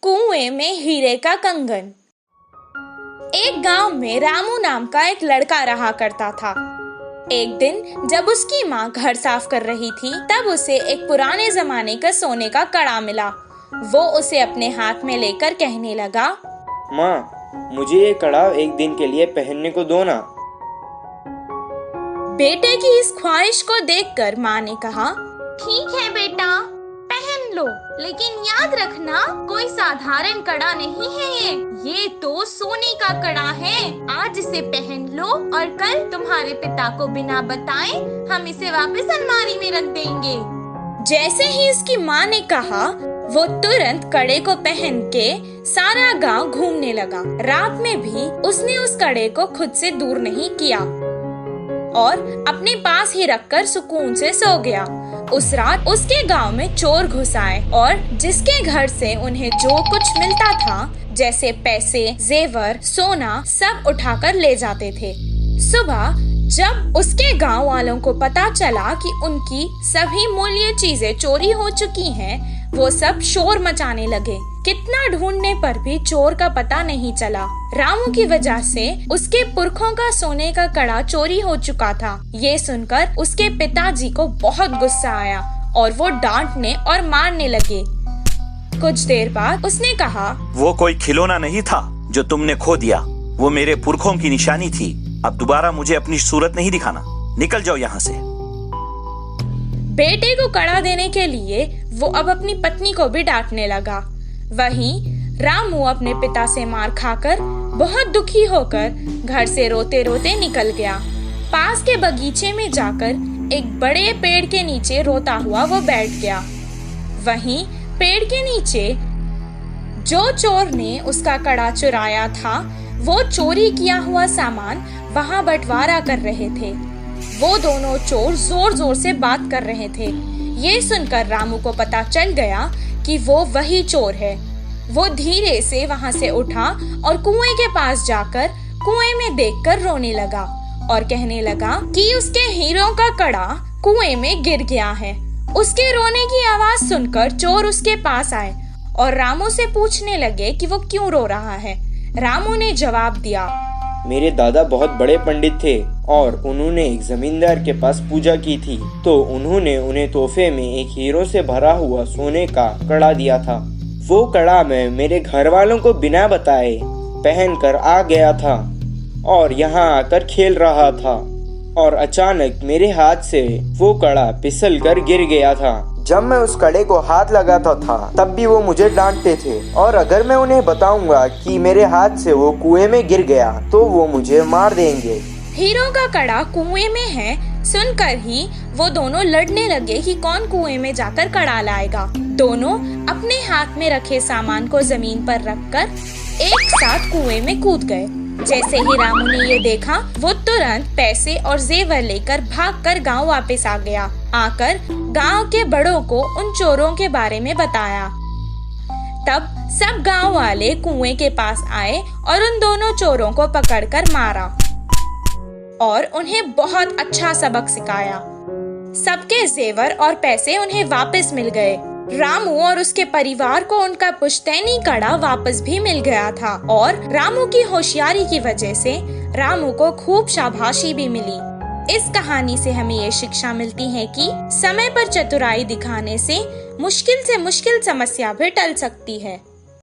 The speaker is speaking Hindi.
कुएं में हीरे का कंगन। एक गांव में रामू नाम का एक लड़का रहा करता था। एक दिन जब उसकी माँ घर साफ कर रही थी, तब उसे एक पुराने जमाने का सोने का कड़ा मिला। वो उसे अपने हाथ में लेकर कहने लगा, माँ, मुझे ये कड़ा एक दिन के लिए पहनने को दो ना। बेटे की इस ख्वाहिश को देखकर माँ ने कहा, ठीक है बेटा, पहन लो, लेकिन याद रखना कोई साधारण कड़ा नहीं है ये तो सोने का कड़ा है। आज इसे पहन लो और कल तुम्हारे पिता को बिना बताए हम इसे वापस अलमारी में रख देंगे। जैसे ही इसकी माँ ने कहा, वो तुरंत कड़े को पहन के सारा गांव घूमने लगा। रात में भी उसने उस कड़े को खुद से दूर नहीं किया और अपने पास ही रखकर सुकून से सो गया। उस रात उसके गांव में चोर घुस आए और जिसके घर से उन्हें जो कुछ मिलता था, जैसे पैसे, जेवर, सोना, सब उठाकर ले जाते थे। सुबह जब उसके गांव वालों को पता चला कि उनकी सभी मूल्य चीजें चोरी हो चुकी हैं, वो सब शोर मचाने लगे। कितना ढूंढने पर भी चोर का पता नहीं चला। रामू की वजह से उसके पुरखों का सोने का कड़ा चोरी हो चुका था। ये सुनकर उसके पिताजी को बहुत गुस्सा आया और वो डांटने और मारने लगे। कुछ देर बाद उसने कहा, वो कोई खिलौना नहीं था जो तुमने खो दिया, वो मेरे पुरखों की निशानी थी। अब दोबारा मुझे अपनी सूरत नहीं दिखाना, निकल जाओ यहाँ से। बेटे को कड़ा देने के लिए वो अब अपनी पत्नी को भी डांटने लगा। वहीं रामू अपने पिता से मार खाकर बहुत दुखी होकर घर से रोते रोते निकल गया। पास के बगीचे में जाकर एक बड़े पेड़ के नीचे रोता हुआ वो बैठ गया। वहीं पेड़ के नीचे जो चोर ने उसका कड़ा चुराया था, वो चोरी किया हुआ सामान वहां बंटवारा कर रहे थे। वो दोनों चोर जोर जोर से बात कर रहे थे। ये सुनकर रामू को पता चल गया कि वो वही चोर है। वो धीरे से वहां से उठा और कुएं के पास जाकर कुएं में देखकर रोने लगा और कहने लगा कि उसके हीरों का कड़ा कुएं में गिर गया है। उसके रोने की आवाज सुनकर चोर उसके पास आए और रामू से पूछने लगे कि वो क्यों रो रहा है। रामू ने जवाब दिया, मेरे दादा बहुत बड़े पंडित थे और उन्होंने एक जमींदार के पास पूजा की थी, तो उन्होंने उन्हें तोहफे में एक हीरो से भरा हुआ सोने का कड़ा दिया था। वो कड़ा मैं मेरे घर वालों को बिना बताए पहन कर आ गया था और यहाँ आकर खेल रहा था और अचानक मेरे हाथ से वो कड़ा फिसल कर गिर गया था। जब मैं उस कड़े को हाथ लगाता था तब भी वो मुझे डांटते थे और अगर मैं उन्हें बताऊंगा कि मेरे हाथ से वो कुएं में गिर गया तो वो मुझे मार देंगे। हीरो का कड़ा कुएं में है सुनकर ही वो दोनों लड़ने लगे कि कौन कुएं में जाकर कड़ा लाएगा। दोनों अपने हाथ में रखे सामान को जमीन पर रखकर एक साथ कुएं में कूद गए। जैसे ही रामू ने ये देखा, वो तुरंत पैसे और जेवर लेकर भागकर गांव वापस आ गया। आकर गांव के बड़ों को उन चोरों के बारे में बताया। तब सब गांव वाले कुएं के पास आए और उन दोनों चोरों को पकड़कर मारा और उन्हें बहुत अच्छा सबक सिखाया। सबके जेवर और पैसे उन्हें वापस मिल गए। रामू और उसके परिवार को उनका पुश्तैनी कड़ा वापस भी मिल गया था और रामू की होशियारी की वजह से रामू को खूब शाबाशी भी मिली। इस कहानी से हमें ये शिक्षा मिलती है कि समय पर चतुराई दिखाने से मुश्किल समस्या भी टल सकती है।